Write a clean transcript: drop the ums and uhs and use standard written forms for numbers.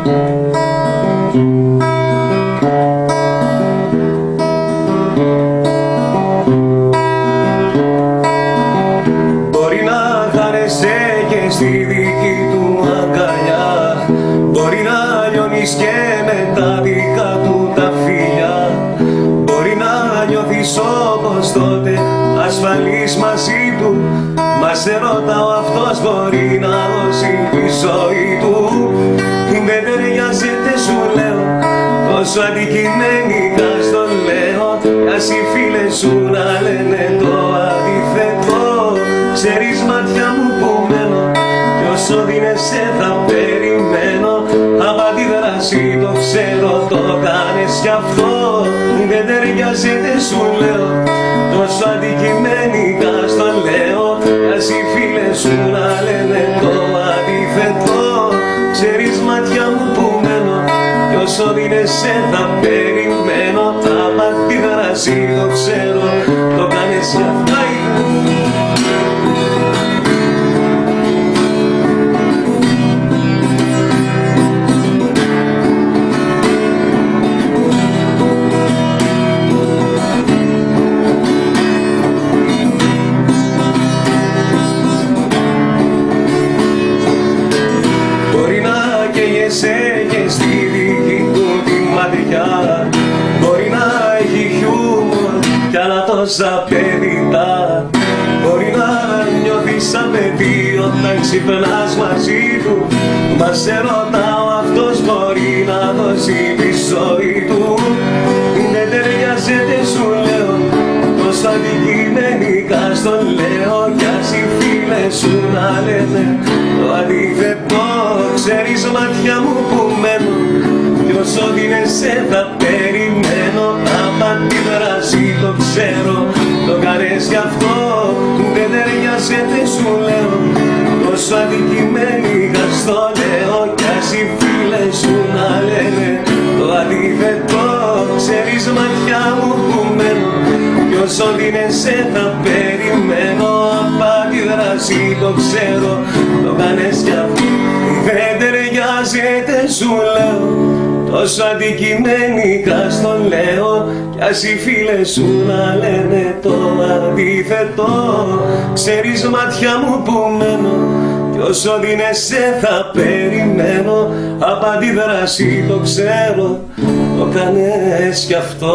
Μπορεί να χάνεσαι και στη δική του αγκαλιά, μπορεί να λιώνεις και με τα δικά του τα φιλιά, μπορεί να νιώθεις όπως τότε ασφαλής μαζί του, μα σε ρωτάω, αυτός μπορεί να δώσει τη ζωή του? Δεν ταιριάζεται, σου λέω, τόσο αντικειμενικά στο λέω, κι ας οι φίλες σου να λένε το αντίθετο. Ξέρεις, μάτια μου, που μένω κι όσο δίνεσαι θα περιμένω. Από αντίδραση το ξέρω, το κάνεις κι αυτό. Δεν ταιριάζεται, σου λέω, τόσο αντικειμενικά στο λέω, κι ας οι φίλες σου να λένε το αντίθετο. Ξέρεις, μάτια μου, που μένω κι όσο δίνεσαι θα περιμένω. Από αντίδραση το ξέρω, το κάνεις κι αυτό. Και στη δική του τη ματιά μπορεί να έχει χιούμορ κι άλλα τόσα παιδιτά, μπορεί να νιώθεις σαν παιδί όταν ξυπνάς μαζί του, μα σε ρωτάω, αυτός μπορεί να δώσει τη ζωή του? Δεν ταιριάζεται, σου λέω, τόσο αντικειμενικά στο λέω, κι ας οι φίλες σου να λένε το αντίθετο. Ξέρεις, μάτια μου, που μένω κι όσο δίνεσαι θα περιμένω. Από αντίδραση το ξέρω, το κάνεις κι αυτό. Δεν ταιριάζεται, σου λέω, τόσο αντικειμενικά στο λέω, κι ας οι φίλες σου να λένε το αντίθετο. Ξέρεις, μάτια μου, που μένω κι όσο δίνεσαι θα περιμένω. Από αντίδραση το ξέρω, το κάνεις κι αυτό. Δεν ταιριάζεται, σου λέω, τόσο αντικειμενικά στο λέω, κι ας οι φίλες σου να λένε το αντίθετο. Ξέρεις, μάτια μου, που μένω κι όσο δίνεσαι θα περιμένω. Από αντίδραση το ξέρω, το κάνεις κι αυτό.